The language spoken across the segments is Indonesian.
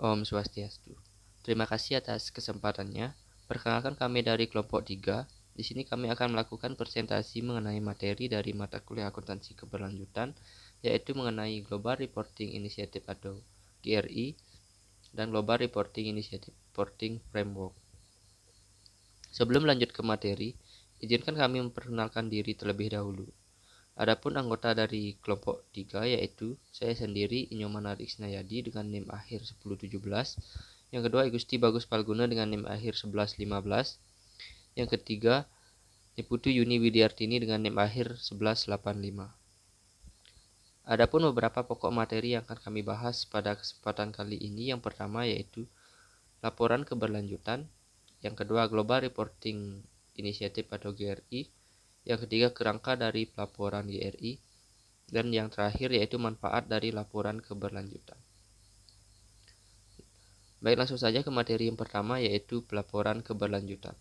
Om Swastiastu. Terima kasih atas kesempatannya. Perkenalkan kami dari kelompok 3. Di sini kami akan melakukan presentasi mengenai materi dari mata kuliah akuntansi keberlanjutan, yaitu mengenai Global Reporting Initiative atau GRI dan Global Reporting Initiative Reporting Framework. Sebelum lanjut ke materi, izinkan kami memperkenalkan diri terlebih dahulu. Adapun anggota dari kelompok 3 yaitu saya sendiri Inyoman Arisnayadi dengan NIM akhir 1017, yang kedua Igusti Bagus Palguna dengan NIM akhir 1115, yang ketiga Niputu Yuni Widiartini dengan NIM akhir 1185. Adapun beberapa pokok materi yang akan kami bahas pada kesempatan kali ini, yang pertama yaitu laporan keberlanjutan, yang kedua Global Reporting Initiative atau GRI, yang ketiga kerangka dari pelaporan GRI, dan yang terakhir yaitu manfaat dari laporan keberlanjutan. Baik, langsung saja ke materi yang pertama yaitu pelaporan keberlanjutan.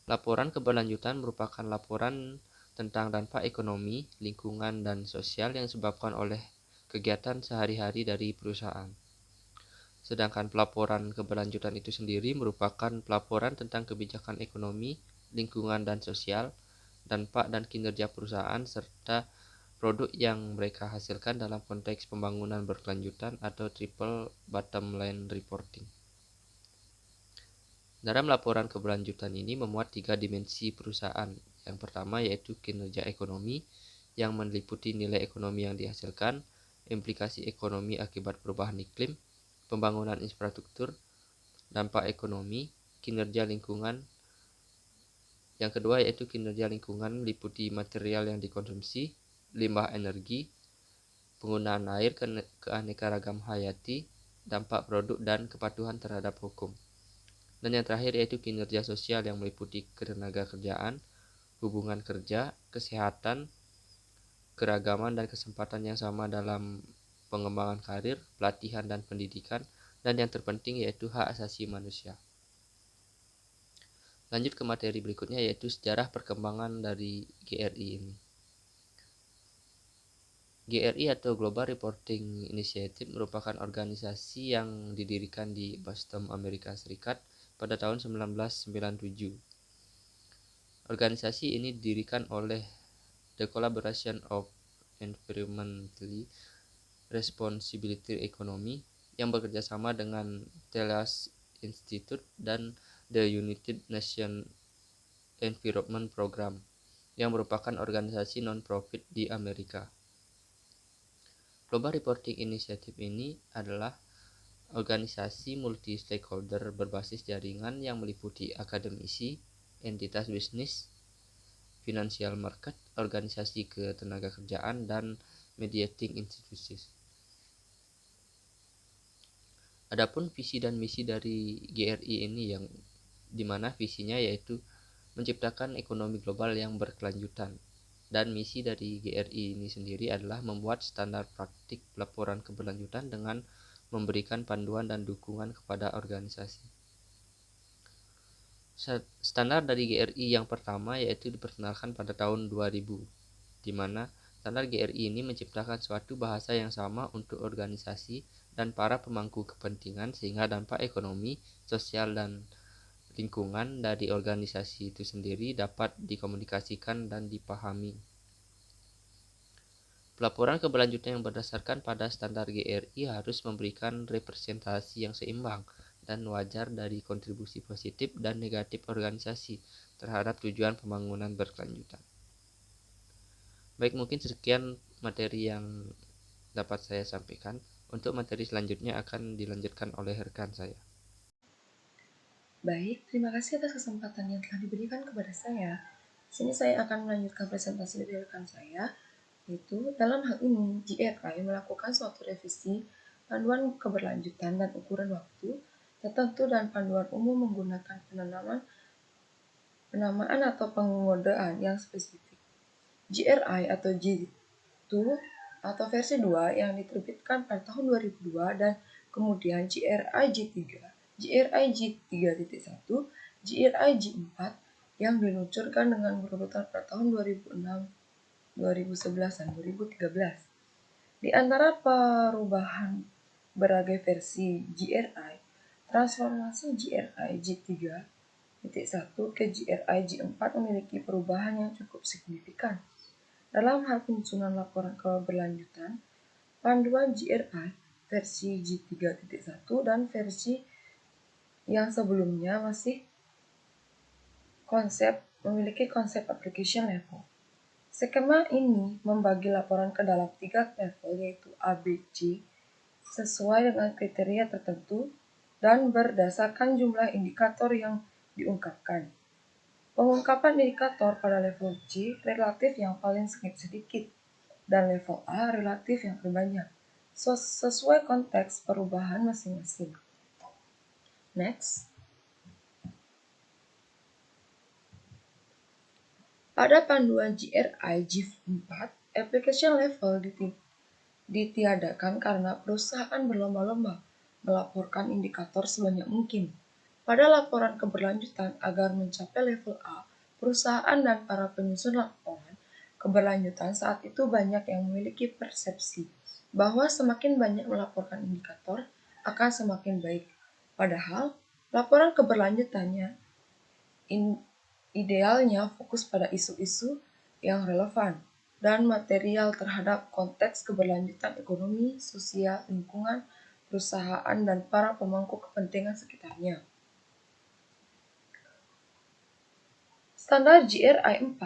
Laporan keberlanjutan merupakan laporan tentang dampak ekonomi, lingkungan, dan sosial yang disebabkan oleh kegiatan sehari-hari dari perusahaan. Sedangkan pelaporan keberlanjutan itu sendiri merupakan pelaporan tentang kebijakan ekonomi, lingkungan, dan sosial, dampak dan kinerja perusahaan, serta produk yang mereka hasilkan dalam konteks pembangunan berkelanjutan atau triple bottom line reporting. Dalam laporan keberlanjutan ini memuat 3 dimensi perusahaan. Yang pertama yaitu kinerja ekonomi yang meliputi nilai ekonomi yang dihasilkan, implikasi ekonomi akibat perubahan iklim, pembangunan infrastruktur, dampak ekonomi, kinerja lingkungan. Yang kedua yaitu kinerja lingkungan meliputi material yang dikonsumsi, limbah energi, penggunaan air, keanekaragam hayati, dampak produk, dan kepatuhan terhadap hukum. Dan yang terakhir yaitu kinerja sosial yang meliputi ketenaga kerjaan, hubungan kerja, kesehatan, keragaman dan kesempatan yang sama dalam pengembangan karir, pelatihan dan pendidikan, dan yang terpenting yaitu hak asasi manusia. Lanjut ke materi berikutnya yaitu sejarah perkembangan dari GRI ini. GRI atau Global Reporting Initiative merupakan organisasi yang didirikan di Boston, Amerika Serikat pada tahun 1997. Organisasi ini didirikan oleh The Collaboration of Environmentally Responsibility Economy yang bekerja sama dengan Telas Institute dan The United Nations Environment Program yang merupakan organisasi non-profit di Amerika. Global Reporting Initiative ini adalah organisasi multi-stakeholder berbasis jaringan yang meliputi akademisi, entitas bisnis, financial market, organisasi ketenagakerjaan, dan mediating institutions. Adapun visi dan misi dari GRI ini yang dimana visinya yaitu menciptakan ekonomi global yang berkelanjutan, dan misi dari GRI ini sendiri adalah membuat standar praktik pelaporan keberlanjutan dengan memberikan panduan dan dukungan kepada organisasi. Standar dari GRI yang pertama yaitu diperkenalkan pada tahun 2000, di mana standar GRI ini menciptakan suatu bahasa yang sama untuk organisasi dan para pemangku kepentingan sehingga dampak ekonomi, sosial, dan lingkungan dari organisasi itu sendiri dapat dikomunikasikan dan dipahami. Pelaporan keberlanjutan yang berdasarkan pada standar GRI harus memberikan representasi yang seimbang dan wajar dari kontribusi positif dan negatif organisasi terhadap tujuan pembangunan berkelanjutan. Baik, mungkin sekian materi yang dapat saya sampaikan. Untuk materi selanjutnya akan dilanjutkan oleh rekan saya. Baik, terima kasih atas kesempatan yang telah diberikan kepada saya. Di sini saya akan melanjutkan presentasi dari rekan saya, yaitu dalam hal ini GRI melakukan suatu revisi panduan keberlanjutan dan ukuran waktu tertentu dan panduan umum menggunakan penamaan atau pengodaan yang spesifik. GRI atau G2 atau versi 2 yang diterbitkan pada tahun 2002 dan kemudian GRI G3, GRI G3.1, GRI G4 yang diluncurkan dengan berurutan pada tahun 2006, 2011, dan 2013. Di antara perubahan berbagai versi GRI, transformasi GRI J3.1 ke GRI J4 memiliki perubahan yang cukup signifikan. Dalam hal penyusunan laporan keberlanjutan, panduan GRI versi J3.1 dan versi yang sebelumnya masih memiliki konsep application level. Skema ini membagi laporan ke dalam 3 level, yaitu A, B, C, sesuai dengan kriteria tertentu dan berdasarkan jumlah indikator yang diungkapkan. Pengungkapan indikator pada level C relatif yang paling sedikit dan level A relatif yang terbanyak, sesuai konteks perubahan masing-masing. Next. Pada panduan GRI J4, application level ditiadakan karena perusahaan berlomba-lomba melaporkan indikator sebanyak mungkin. Pada laporan keberlanjutan agar mencapai level A, perusahaan dan para penyusun laporan keberlanjutan saat itu banyak yang memiliki persepsi bahwa semakin banyak melaporkan indikator akan semakin baik. Padahal, laporan keberlanjutannya idealnya fokus pada isu-isu yang relevan dan material terhadap konteks keberlanjutan ekonomi, sosial, lingkungan, perusahaan, dan para pemangku kepentingan sekitarnya. Standar GRI 4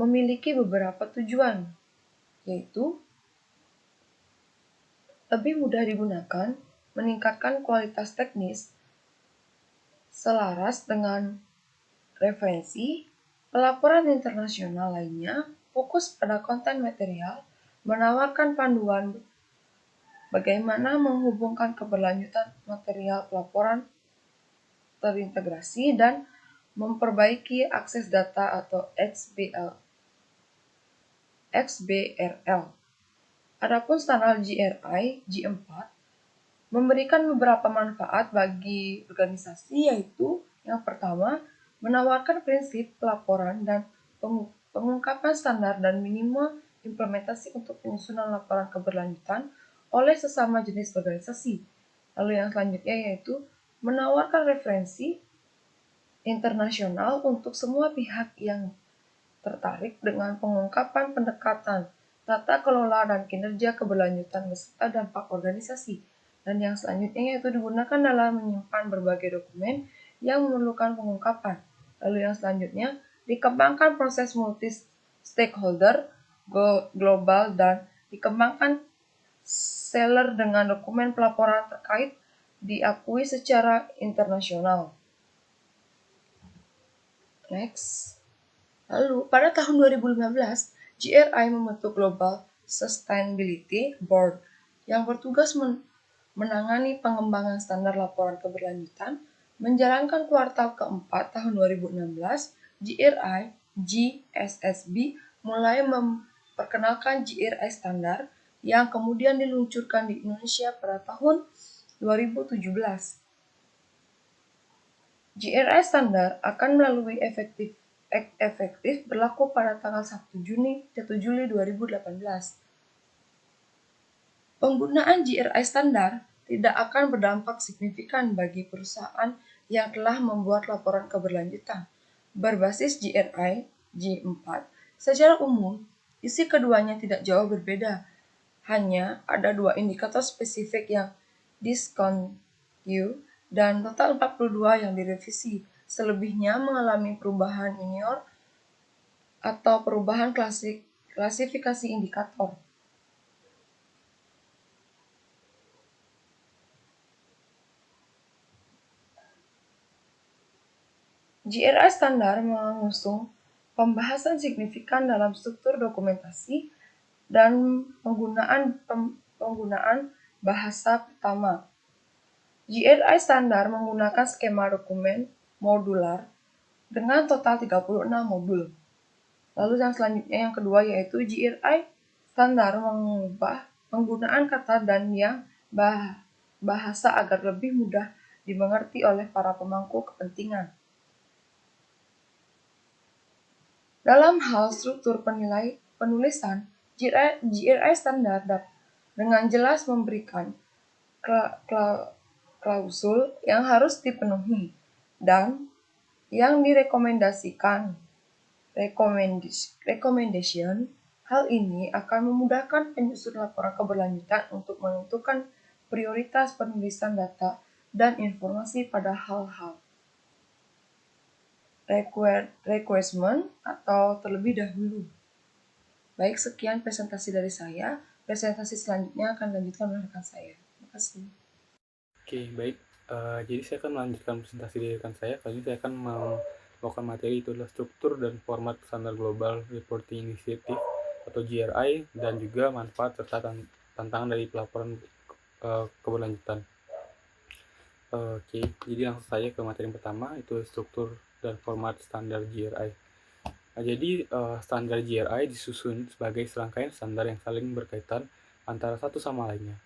memiliki beberapa tujuan, yaitu lebih mudah digunakan, meningkatkan kualitas teknis, selaras dengan referensi, pelaporan internasional lainnya, fokus pada konten material, menawarkan panduan bagaimana menghubungkan keberlanjutan material pelaporan terintegrasi dan memperbaiki akses data atau XBRL. Adapun standar GRI J4 memberikan beberapa manfaat bagi organisasi, yaitu yang pertama, menawarkan prinsip pelaporan dan pengungkapan standar dan minima implementasi untuk penyusunan laporan keberlanjutan oleh sesama jenis organisasi. Lalu yang selanjutnya yaitu menawarkan referensi internasional untuk semua pihak yang tertarik dengan pengungkapan pendekatan tata kelola dan kinerja keberlanjutan beserta dampak organisasi. Dan yang selanjutnya yaitu digunakan dalam menyimpan berbagai dokumen yang memerlukan pengungkapan. Lalu yang selanjutnya, dikembangkan proses multi-stakeholder global dan dikembangkan seller dengan dokumen pelaporan terkait diakui secara internasional. Next. Lalu, pada tahun 2015, GRI membentuk Global Sustainability Board yang bertugas menangani pengembangan standar laporan keberlanjutan. Menjalankan kuartal keempat tahun 2016, GRI GSSB mulai memperkenalkan GRI standar yang kemudian diluncurkan di Indonesia pada tahun 2017. GRI standar akan melalui efektif berlaku pada tanggal 1 Juli 2018. Penggunaan GRI standar tidak akan berdampak signifikan bagi perusahaan yang telah membuat laporan keberlanjutan berbasis GRI J4. Secara umum, isi keduanya tidak jauh berbeda. Hanya ada 2 indikator spesifik yang discontinue dan total 42 yang direvisi. Selebihnya mengalami perubahan minor atau perubahan klasifikasi indikator. GRI standar mengusung pembahasan signifikan dalam struktur dokumentasi dan penggunaan bahasa pertama. GRI standar menggunakan skema dokumen modular dengan total 36 modul. Lalu yang selanjutnya yang kedua yaitu GRI standar mengubah penggunaan kata dan yang bahasa agar lebih mudah dimengerti oleh para pemangku kepentingan. Dalam hal struktur penulisan, GRI standar dengan jelas memberikan klausul yang harus dipenuhi dan yang direkomendasikan. Recommendation, hal ini akan memudahkan penyusun laporan keberlanjutan untuk menentukan prioritas penulisan data dan informasi pada hal-hal. Requirement atau terlebih dahulu. Baik, sekian presentasi dari saya. Presentasi selanjutnya akan dilanjutkan oleh rekan saya. Terima kasih. Oke, baik. Jadi saya akan melanjutkan presentasi dari rekan saya. Kali ini saya akan membawakan materi, itu adalah struktur dan format standar Global Reporting Initiative atau GRI, dan juga manfaat serta tantangan dari pelaporan keberlanjutan. Oke, jadi langsung saja ke materi yang pertama, itu struktur dan format standar GRI. Nah, jadi standar GRI disusun sebagai serangkaian standar yang saling berkaitan antara satu sama lainnya.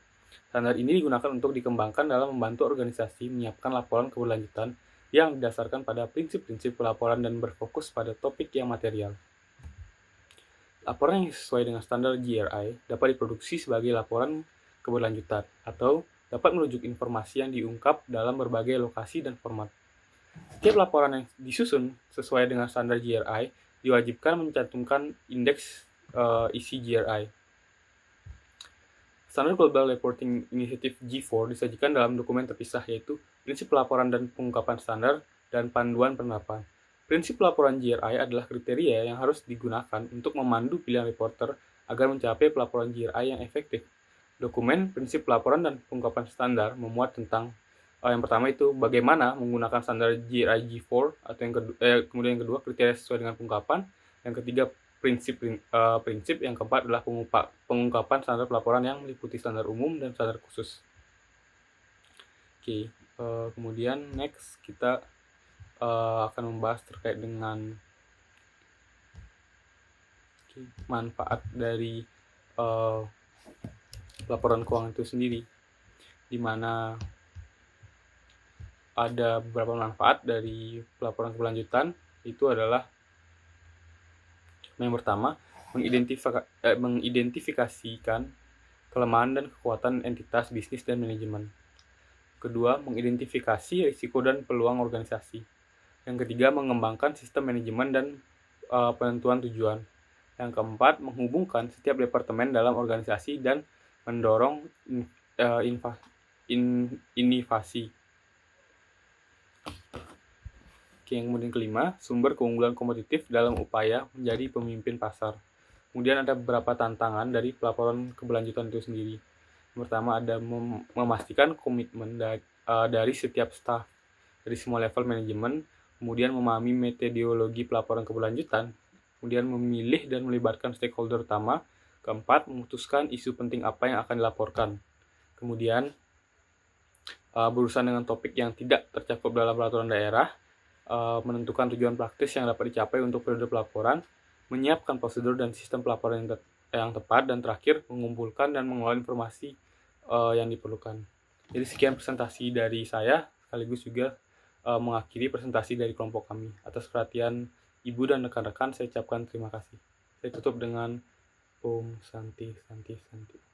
Standar ini digunakan untuk dikembangkan dalam membantu organisasi menyiapkan laporan keberlanjutan yang didasarkan pada prinsip-prinsip pelaporan dan berfokus pada topik yang material. Laporan yang sesuai dengan standar GRI dapat diproduksi sebagai laporan keberlanjutan atau dapat merujuk informasi yang diungkap dalam berbagai lokasi dan format. Setiap laporan yang disusun sesuai dengan standar GRI diwajibkan mencantumkan indeks isi GRI. Standar Global Reporting Initiative G4 disajikan dalam dokumen terpisah, yaitu prinsip pelaporan dan pengungkapan standar dan panduan penerapan. Prinsip pelaporan GRI adalah kriteria yang harus digunakan untuk memandu pilihan reporter agar mencapai pelaporan GRI yang efektif. Dokumen prinsip pelaporan dan pengungkapan standar memuat tentang yang pertama itu bagaimana menggunakan standar GRI G4, atau kemudian yang kedua kriteria sesuai dengan pengungkapan, yang ketiga prinsip, yang keempat adalah pengungkapan standar pelaporan yang meliputi standar umum dan standar khusus. Oke, kemudian next kita akan membahas terkait dengan manfaat dari laporan keuangan itu sendiri, di mana ada beberapa manfaat dari pelaporan keberlanjutan. Itu adalah yang pertama, mengidentifikasikan kelemahan dan kekuatan entitas bisnis dan manajemen. Kedua, mengidentifikasi risiko dan peluang organisasi. Yang ketiga, mengembangkan sistem manajemen dan penentuan tujuan. Yang keempat, menghubungkan setiap departemen dalam organisasi dan mendorong inovasi. Yang kemudian kelima, sumber keunggulan kompetitif dalam upaya menjadi pemimpin pasar. Kemudian ada beberapa tantangan dari pelaporan keberlanjutan itu sendiri. Yang pertama ada memastikan komitmen dari setiap staf dari semua level manajemen, kemudian memahami metodologi pelaporan keberlanjutan, kemudian memilih dan melibatkan stakeholder utama. Keempat, memutuskan isu penting apa yang akan dilaporkan. Kemudian berurusan dengan topik yang tidak tercakup dalam peraturan daerah, menentukan tujuan praktis yang dapat dicapai untuk periode pelaporan, menyiapkan prosedur dan sistem pelaporan yang tepat, dan terakhir mengumpulkan dan mengolah informasi yang diperlukan. Jadi sekian presentasi dari saya, sekaligus juga mengakhiri presentasi dari kelompok kami. Atas perhatian Ibu dan rekan-rekan, saya ucapkan terima kasih. Saya tutup dengan Om Santi Santi Santi.